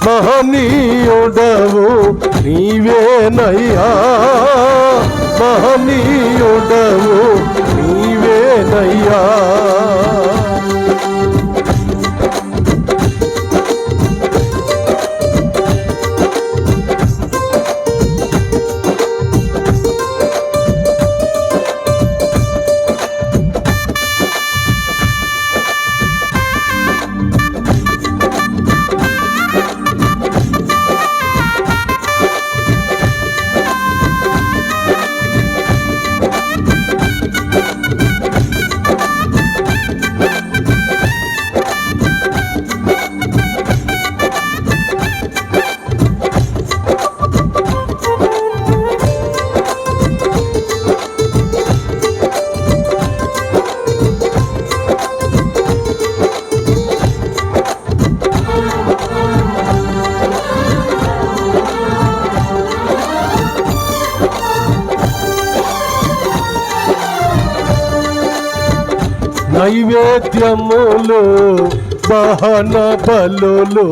మహనీయుడవు నీవేనయ్యా. మహనీయుడవు నీవేనయ్యా. నైవేద్యములు దహన బలులు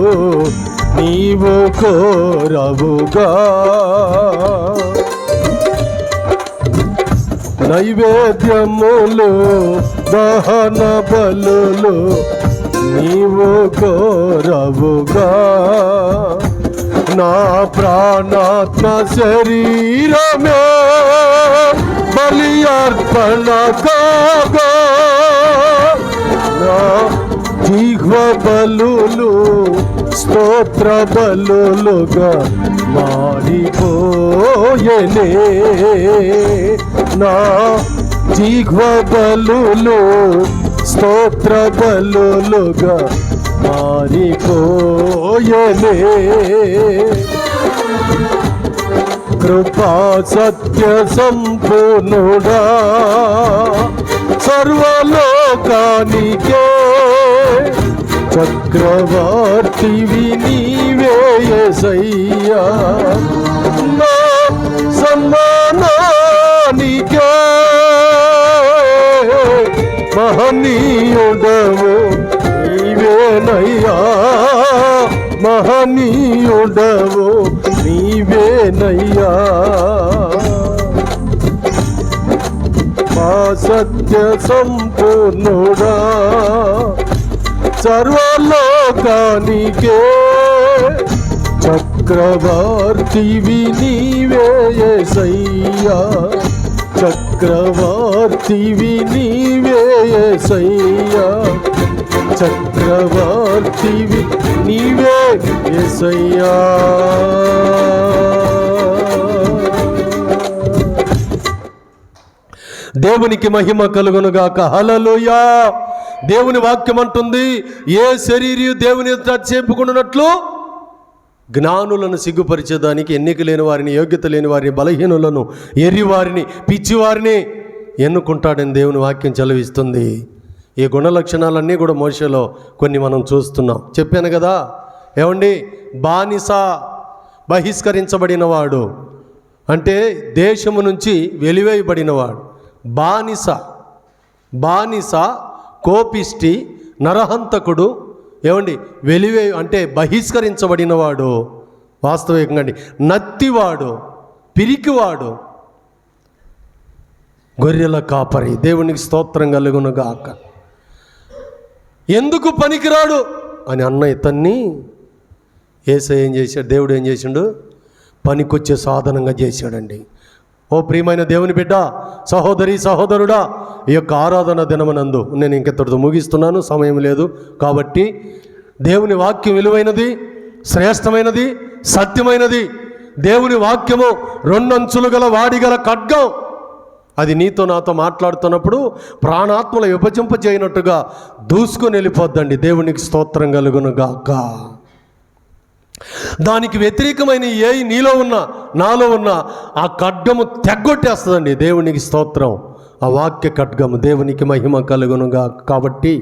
నీవు కోరవుగా. నైవేద్యములు దహన బలులు నీవు కోరవుగా. నా ప్రాణాత్మ శరీరమే బలి అర్పణ కాగా. నా జిహ్వ బలులు స్తోత్ర బలులుగా మారిపోయెనే. నా జిహ్వ బలులు స్తోత్ర బలులుగా మారిపోయెనే. కృపా సత్య సంపూర్ణుడా సర్వలోకానికే చక్రవర్తివి నీవే యేసయ్యా. నా సమ్మానానికే మహనీయుడవు నీవేనయ్యా. మహనీయుడవు నీవేనయ్యా. మా సత్య సంపూర్ణుడా సర్వలోకానికే చక్రవర్తివి నీవే యేసయ్యా. చక్రవర్తివి నీవే యేసయ్యా. చక్రవర్తివి నీవే యేసయ్యా. దేవునికి మహిమ కలుగునుగాక. హల్లెలూయా. దేవుని వాక్యం అంటుంది, ఏ శరీరం దేవుని ఎదుట చెప్పుకున్నట్లు జ్ఞానులను సిగ్గుపరిచేదానికి ఎన్నిక లేని వారిని, యోగ్యత లేని వారిని, బలహీనులను, ఎర్రివారిని, పిచ్చివారిని ఎన్నుకుంటాడని దేవుని వాక్యం చదివిస్తుంది. ఈ గుణ లక్షణాలన్నీ కూడా మోషేలో కొన్ని మనం చూస్తున్నాం. చెప్పాను కదా, ఏమండి, బానిస, బహిష్కరించబడినవాడు అంటే దేశము నుంచి వెలివేయబడినవాడు. బానిస, కోపిష్టి, నరహంతకుడు, ఏమండి, అంటే బహిష్కరించబడినవాడు. వాస్తవికంగా అండి, నత్తివాడు, పిరికివాడు, గొర్రెల కాపరి. దేవునికి స్తోత్రం కలుగునుగాక. ఎందుకు పనికిరాడు అని అన్న ఇతన్ని యేసయ్య ఏం చేశాడు? దేవుడు ఏం చేసిండు? పనికొచ్చే సాధనంగా చేశాడండి. ఓ ప్రియమైన దేవుని బిడ్డ, సహోదరి, సహోదరుడా, ఈ యొక్క ఆరాధన దినమనందు నేను ఇంకెత్తడితో ముగిస్తున్నాను, సమయం లేదు కాబట్టి. దేవుని వాక్యం విలువైనది, శ్రేష్టమైనది, సత్యమైనది. దేవుని వాక్యము రెండంచులు గల వాడిగల ఖడ్గం. అది నీతో నాతో మాట్లాడుతున్నప్పుడు ప్రాణాత్మల విభజింప చేయనట్టుగా దూసుకొని వెళ్ళిపోద్దండి. దేవునికి స్తోత్రం కలుగునుగాక. దానికి వ్యతిరేకమైన ఏ నీలో ఉన్న, నాలో ఉన్న ఆ ఖడ్గము తెగ్గొట్టేస్తుందండి. దేవునికి స్తోత్రం. ఆ వాక్య ఖడ్గము. దేవునికి మహిమ కలుగునుగా. కాబట్టి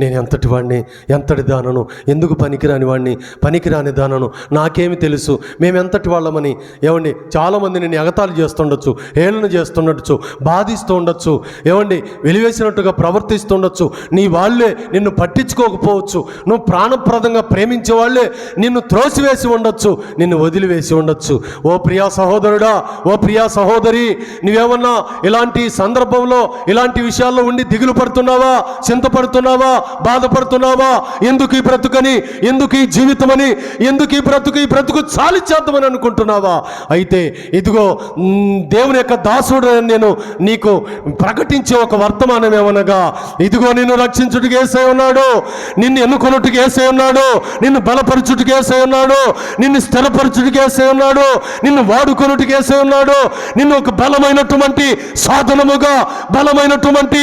నేను ఎంతటి వాడిని, ఎంతటి దానను, ఎందుకు పనికిరాని వాడిని, పనికిరాని దానను, నాకేమి తెలుసు, మేము ఎంతటి వాళ్ళమని, ఏమండి, చాలామంది నేను ఎగతాళి చేస్తుండొచ్చు, హేళన చేస్తుండొచ్చు, బాధిస్తూ ఉండొచ్చు, ఏమండి, వెలివేసినట్టుగా ప్రవర్తిస్తుండొచ్చు. నీ వాళ్ళే నిన్ను పట్టించుకోకపోవచ్చు. నువ్వు ప్రాణప్రదంగా ప్రేమించే వాళ్ళే నిన్ను త్రోసివేసి ఉండొచ్చు, నిన్ను వదిలివేసి ఉండొచ్చు. ఓ ప్రియా సహోదరుడా, ఓ ప్రియా సహోదరి, నువ్వేమన్నా ఇలాంటి సందర్భంలో, ఇలాంటి విషయాల్లో ఉండి దిగులు పడుతున్నావా, చింతపడుతున్నావా, బాధపడుతున్నావా? ఎందుకు ఈ బ్రతుకని, ఎందుకు ఈ జీవితమని, ఎందుకు ఈ బ్రతుకు చాలి చేద్దామని అనుకుంటున్నావా? అయితే ఇదిగో దేవుని యొక్క దాసుడు నేను నీకు ప్రకటించే ఒక వర్తమానం ఏమనగా, ఇదిగో నిన్ను రక్షించుటకు యేసయ్య ఉన్నాడు, నిన్ను ఎన్నుకొనుటకు యేసయ్య ఉన్నాడు, నిన్ను బలపరచుటకు యేసయ్య ఉన్నాడు, నిన్ను స్థిరపరచుటకు యేసయ్య ఉన్నాడు, నిన్ను వాడుకొనుటకు యేసయ్య ఉన్నాడు, నిన్ను ఒక బలమైనటువంటి సాధనముగా, బలమైనటువంటి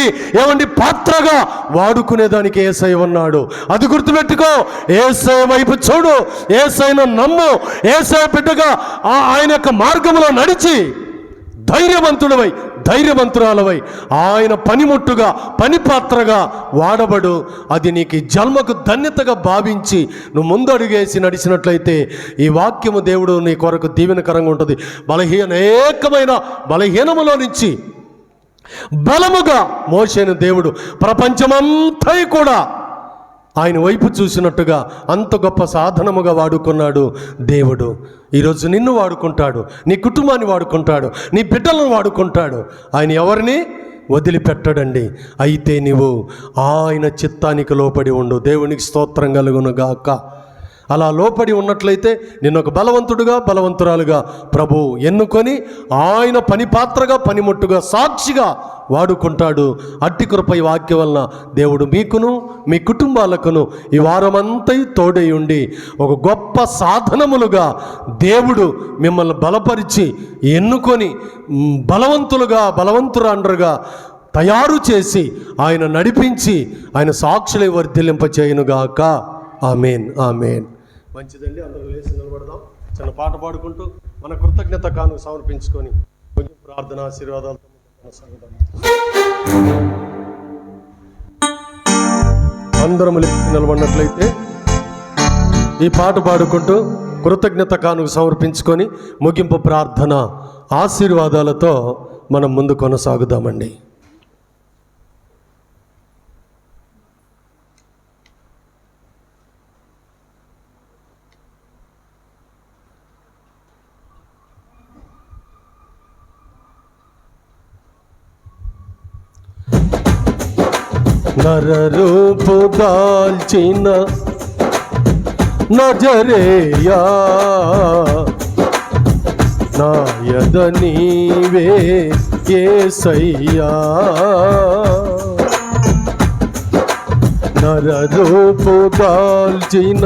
పాత్రగా వాడుకునేదానికి యేసయ్య ఉన్నాడు. అది గుర్తుపెట్టుకో. యేసయ్య వైపు చూడు, యేసయ్యను నమ్ము, యేసయ్య బిడ్డగా ఆయన యొక్క మార్గంలో నడిచి ధైర్యవంతుడవై, ధైర్యవంతురాలవై ఆయన పనిముట్టుగా, పని పాత్రగా వాడబడు. అది నీకు జన్మకు ధన్యతగా భావించి నువ్వు ముందు అడుగేసి నడిచినట్లయితే ఈ వాక్యము దేవుడు నీ కొరకు దీవెనకరంగా ఉంటుంది. అనేకమైన బలహీనములో నుంచి బలముగా మోషేను దేవుడు ప్రపంచమంతా కూడా ఆయన వైపు చూసినట్టుగా అంత గొప్ప సాధనముగా వాడుకున్నాడు దేవుడు. ఈరోజు నిన్ను వాడుకుంటాడు, నీ కుటుంబాన్ని వాడుకుంటాడు, నీ బిడ్డలను వాడుకుంటాడు. ఆయన ఎవరిని వదిలిపెట్టడండి. అయితే నీవు ఆయన చిత్తానికి లోపడి ఉండు. దేవునికి స్తోత్రం కలుగునుగాక. అలా లోపడి ఉన్నట్లయితే నిన్ను ఒక బలవంతురాలుగా ప్రభు ఎన్నుకొని ఆయన పని పాత్రగా పనిముట్టుగా సాక్షిగా వాడుకుంటాడు. అట్టి కృపై వాక్యం వలన దేవుడు మీకును మీ కుటుంబాలకును ఈ వారమంతా తోడై ఉండి ఒక గొప్ప సాధనములుగా దేవుడు మిమ్మల్ని బలపరిచి ఎన్నుకొని బలవంతురాండ్రుగా తయారు చేసి ఆయన నడిపించి ఆయన సాక్షులై వర్ధిల్లింపచేయునుగాక. ఆమేన్, ఆమేన్. మంచిదండి, అందరూ లేచి నిలబడదాం. చిన్న పాట పాడుకుంటూ మన కృతజ్ఞత కానుక సమర్పించుకొని ప్రార్థన ఆశీర్వాదాలతో అందరం లేచి నిలబడినట్లయితే ఈ పాట పాడుకుంటూ కృతజ్ఞత కానుక సమర్పించుకొని ముగింపు ప్రార్థన ఆశీర్వాదాలతో మనం ముందు కొనసాగుదామండి. నరరూపు దాల్చిన నజరేయా నాయద నీవే యేసయ్యా. నరరూపు దాల్చిన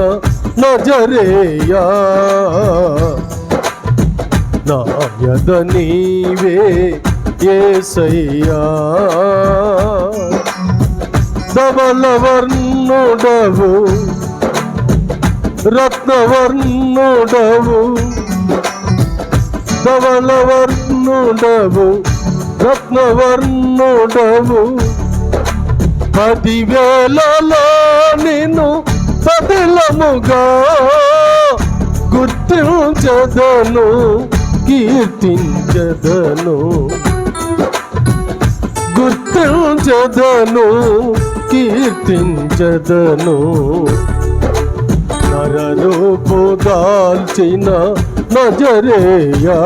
నజరేయా నాయద నీవే యేసయ్యా. ధవలవర్ణుడవు రత్నవర్ణుడవు ధవలవర్ణుడవు రత్నవర్ణుడవు 10,000లో నిన్ను పదిలముగా గుర్తించదను కీర్తించదను గుర్తించదను కీర్తించదను. నరరూపు దాల్చిన నజరేయా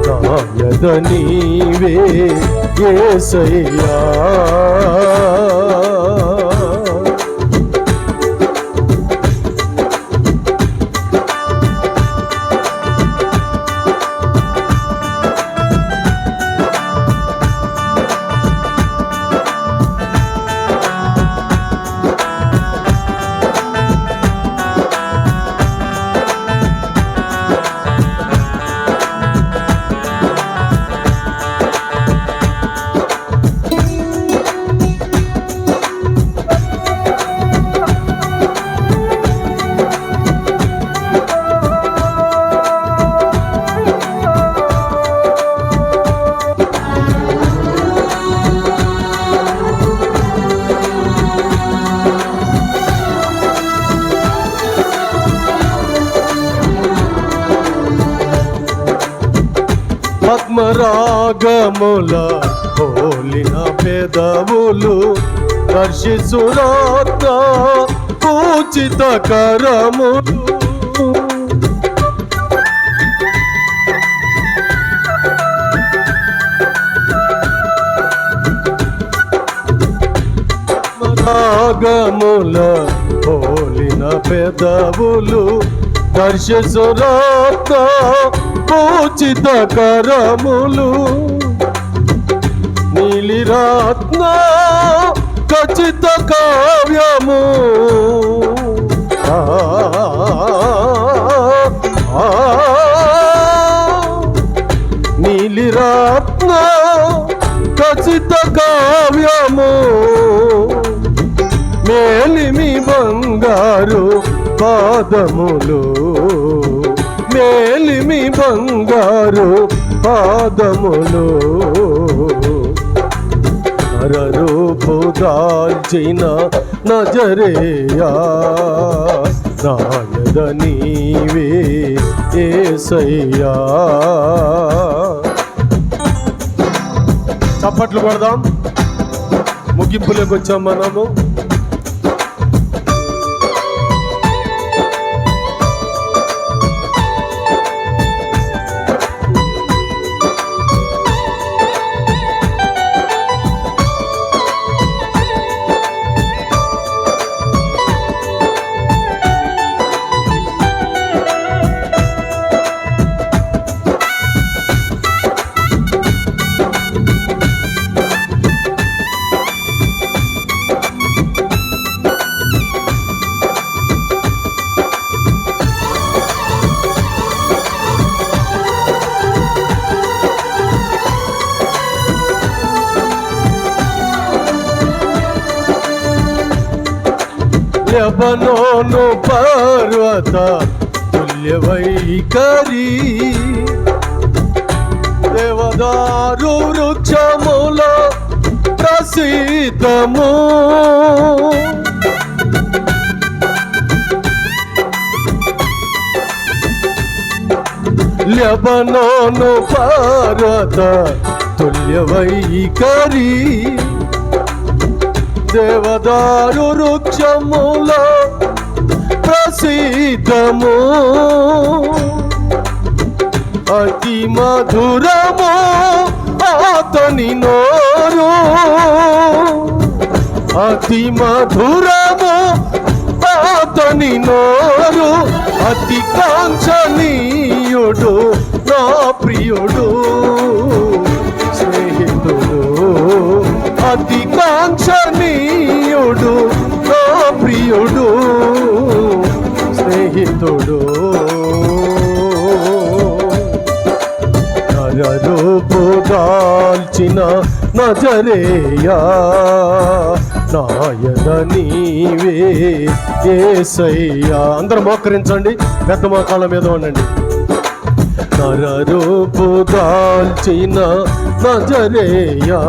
నాయద నీవే యేసయ్యా. పద్మరాగముల పోలిన పెదవులు దర్శిసురాత్ర పూజిత కరములు పద్మరాగముల పోలిన పెదవులు దర్శిసురాత్ర పూజిత కరములు నీలిరత్న ఖచ్చిత కావ్యము నీలిరత్న ఖచ్చిత కావ్యము మేలిమి బంగారు పాదములు మేలిమి బంగారు పాదములు నరరూపు దాల్చిన నజరేయా నాయద నీవే యేసయ్యా. చప్పట్లు కొడదాం. ముగింపులోకి వచ్చాం మనము. లెబనోను పర్వత తుల్య వైఖరి, దేవదారు వృక్షములో ప్రసిద్ధము. లెబనోను పర్వత తుల్య వైఖరి, దేవదారు వృక్షములో ప్రసిద్ధము. అతి మధురము అతని నోరు, అతి మధురము అతని నోరు, అతి కాంక్షణీయుడు నా ప్రియుడు స్నేహితుడు, అతి కాంక్షణీయుడు నా ప్రియుడు స్నేహితుడు. నరరూపు దాల్చిన నజరేయా, నాయన నీవే యేసయ్యా. అందరూ మోకరించండి, పెద్ద మోకాళ్ళ మీద ఉండండి. నరరూపు దాల్చిన నజరేయా,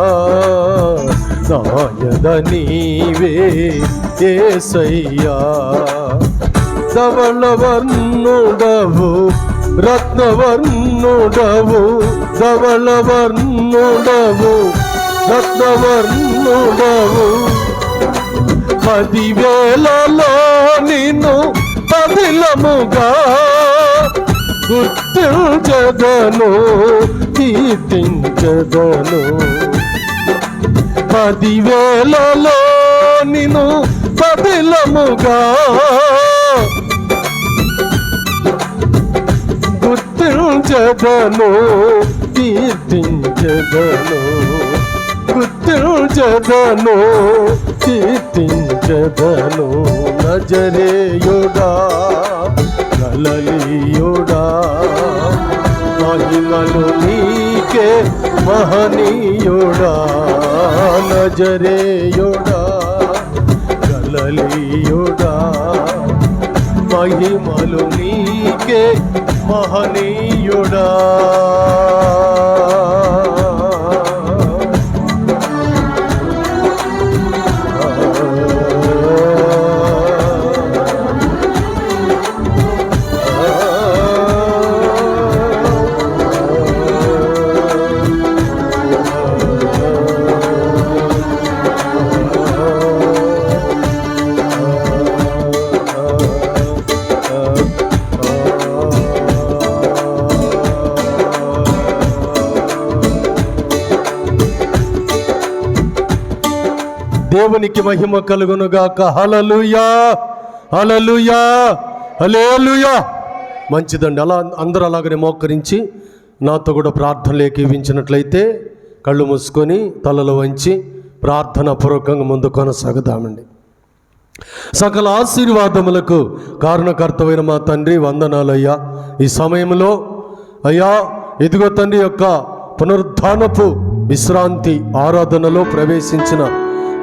నాయన నీవే యేసయ్యా. ధవళవర్ణుడవు రత్నవర్ణుడవు, ధవళవర్ణుడవు రత్నవర్ణుడవు, 10,000లో నిన్ను పదిలముగా గుర్తించదను కీర్తించదను. 10,000లో నిన్ను పదిలముగా గుర్తించదను కీర్తించదను, గుర్తించదను కీర్తించదను. నజరేయుడా గలిలయుడా, మహిమలు నీకే మహనీయుడా. నజరేయుడా గలిలయుడా, మహిమలు నీకే మహనీయుడా. దేవునికి మహిమ కలుగునుగాక. హల్లెలూయా, హల్లెలూయా, హల్లెలూయా. మంచిదండి. అలా అందరూ అలాగనే మోకరించి నాతో కూడా ప్రార్థనలు ఏకీవించినట్లయితే కళ్ళు మూసుకొని తలలు వంచి ప్రార్థనాపూర్వకంగా ముందు కొనసాగుదామండి. సకల ఆశీర్వాదములకు కారణకర్తమైన మా తండ్రి వందనాలయ్యా. ఈ సమయంలో అయ్యా ఇదిగో తండ్రి యొక్క పునరుద్ధానపు విశ్రాంతి ఆరాధనలో ప్రవేశించిన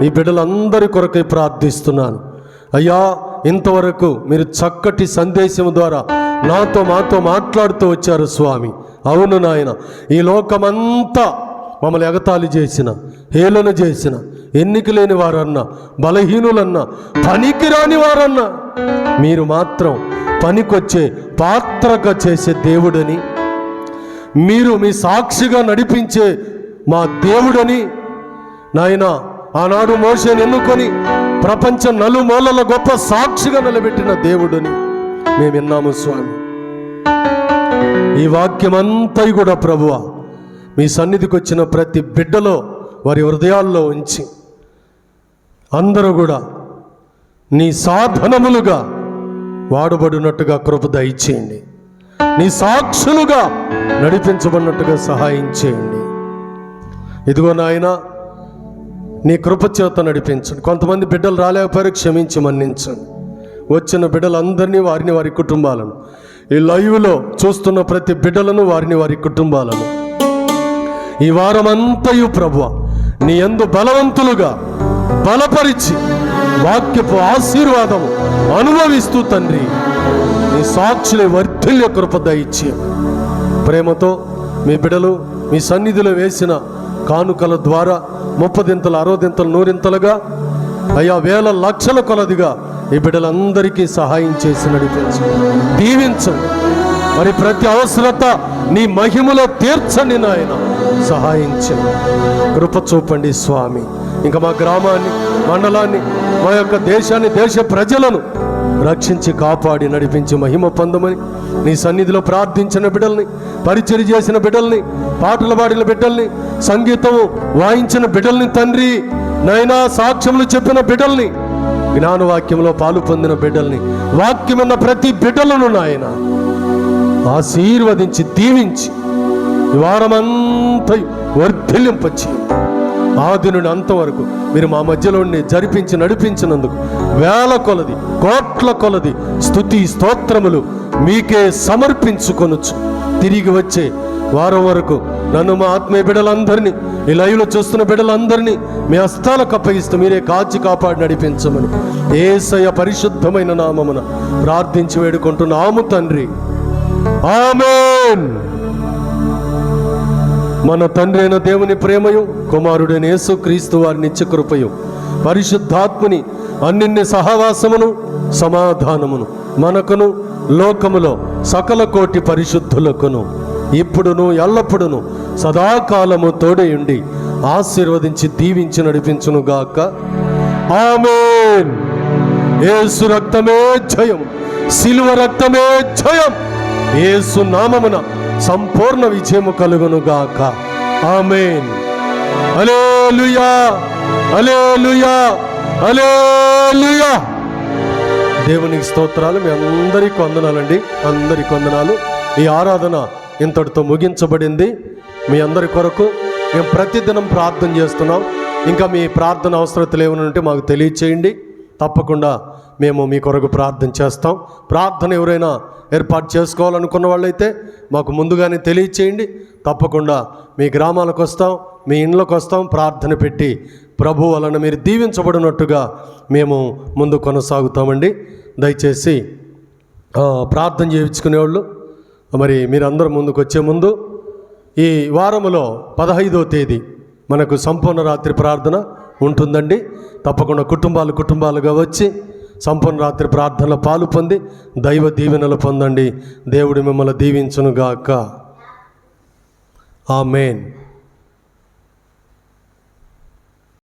ఈ బిడ్డలందరి కొరకై ప్రార్థిస్తున్నాను అయ్యా. ఇంతవరకు మీరు చక్కటి సందేశం ద్వారా మాతో మాట్లాడుతూ వచ్చారు స్వామి. అవును నాయన, ఈ లోకమంతా మమ్మల్ని ఎగతాళి చేసిన, హేళన చేసిన, ఎన్నిక లేని వారన్నా, బలహీనులన్నా, పనికిరాని వారన్నా, మీరు మాత్రం పనికొచ్చే పాత్రగా చేసే దేవుడని, మీరు మీ సాక్షిగా నడిపించే మా దేవుడని నాయన ఆనాడు మోషేను ఎన్నుకొని ప్రపంచ నలుమూలల గొప్ప సాక్షిగా నిలబెట్టిన దేవుడని మేము విన్నాము స్వామి. ఈ వాక్యమంతా కూడా ప్రభువా మీ సన్నిధికి వచ్చిన ప్రతి బిడ్డలో వారి హృదయాల్లో ఉంచి అందరూ కూడా నీ సాధనములుగా వాడబడినట్టుగా కృప దయచేయండి. నీ సాక్షులుగా నడిపించబడినట్టుగా సహాయం చేయండి. ఇదిగో నాయన నీ కృప చేత నడిపించండి. కొంతమంది బిడ్డలు రాలేకపోయారు, క్షమించి మన్నించండి. వచ్చిన బిడ్డలందరినీ, వారిని వారి కుటుంబాలను, ఈ లైవ్లో చూస్తున్న ప్రతి బిడ్డలను, వారిని వారి కుటుంబాలను ఈ వారమంతయు ప్రభువా నీ యందు బలవంతులుగా బలపరిచి వాక్యపు ఆశీర్వాదము అనుభవిస్తూ తండ్రి నీ సాక్షులే వర్ధిల్య కృప దయచేయం. ప్రేమతో మీ బిడలు మీ సన్నిధిలో వేసిన కానుకల ద్వారా 30 దింతలు 60 దింతలు 100 దింతలుగా అయ్యా వేల లక్షల కొలదిగా ఈ బిడ్డలందరికీ సహాయం చేసి నడిపించు, దీవించండి. మరి ప్రతి అవసరత నీ మహిమలో తీర్చండి నాయన, సహాయించండి, కృప చూపండి స్వామి. ఇంకా మా గ్రామాన్ని, మండలాన్ని, మా యొక్క దేశాన్ని, దేశ ప్రజలను రక్షించి కాపాడి నడిపించి మహిమ పొందమని నీ సన్నిధిలో ప్రార్థించిన బిడ్డల్ని, పరిచర్య చేసిన బిడ్డల్ని, పాటలు పాడిన బిడ్డల్ని, సంగీతం వాయించిన బిడ్డల్ని తండ్రి నైనా, సాక్ష్యములు చెప్పిన బిడ్డల్ని, జ్ఞానవాక్యంలో పాలు పొందిన బిడ్డల్ని, వాక్యమున్న ప్రతి బిడ్డలను నాయన ఆశీర్వదించి దీవించి ఈ వారమంతా వర్ధిల్లింపచ్చి ఆది నుండి అంతవరకు మీరు మా మధ్యలో జరిపించి నడిపించినందుకు వేల కొలది కోట్ల కొలది స్తుతి స్తోత్రములు మీకే సమర్పించుకొనొచ్చు. తిరిగి వచ్చే వారం వరకు నన్ను, మా ఆత్మీయ బిడ్డలందరినీ, ఈ లైవ్లో చూస్తున్న బిడ్డలందరినీ మీ హస్తాలకు అప్పగిస్తూ మీరే కాచి కాపాడి నడిపించమని యేసయ్య పరిశుద్ధమైన నామమున ప్రార్థించి వేడుకుంటున్నాము తండ్రి, ఆమేన్. మన తండ్రి అయిన దేవుని ప్రేమయు, కుమారుడైన యేసుక్రీస్తు వారి నిత్య కృపయు, పరిశుద్ధాత్ముని అన్నిన్ని సహవాసమును సమాధానమును మనకును లోకములో సకల కోటి పరిశుద్ధులకును ఇప్పుడును ఎల్లప్పుడును సదాకాలము తోడయుండి ఆశీర్వదించి దీవించి నడిపించును గాక, ఆమేన్. యేసు రక్తమే జయం, సిలువ రక్తమే జయం. యేసు నామమున సంపూర్ణ విజయము కలుగును గాక, ఆమేన్. హల్లెలూయా, హల్లెలూయా, హల్లెలూయా. దేవునికి స్తోత్రాలు. మీ అందరికీ వందనాలండి, అందరికీ వందనాలు. ఈ ఆరాధన ఇంతటితో ముగించబడింది. మీ అందరి కొరకు మేము ప్రతిదినం ప్రార్థన చేస్తున్నాం. ఇంకా మీ ప్రార్థన అవసరతలు ఏమైనా ఉంటే మాకు తెలియచేయండి, తప్పకుండా మేము మీ కొరకు ప్రార్థన చేస్తాం. ప్రార్థన ఎవరైనా ఏర్పాటు చేసుకోవాలనుకున్న వాళ్ళైతే మాకు ముందుగానే తెలియచేయండి, తప్పకుండా మీ గ్రామాలకు వస్తాం, మీ ఇండ్లకు వస్తాం. ప్రార్థన పెట్టి ప్రభు వలన మీరు దీవించబడినట్టుగా మేము ముందు కొనసాగుతామండి. దయచేసి ప్రార్థన చేయించుకునేవాళ్ళు మరి మీరందరూ ముందుకు వచ్చే ముందు ఈ వారములో 15వ తేదీ మనకు సంపూర్ణ రాత్రి ప్రార్థన ఉంటుందండి. తప్పకుండా కుటుంబాలుగా వచ్చి సంపూర్ణ రాత్రి ప్రార్థనలో పాలు పొంది దైవ దీవెనలు పొందండి. దేవుడు మిమ్మల్ని దీవించునుగాక, ఆమేన్.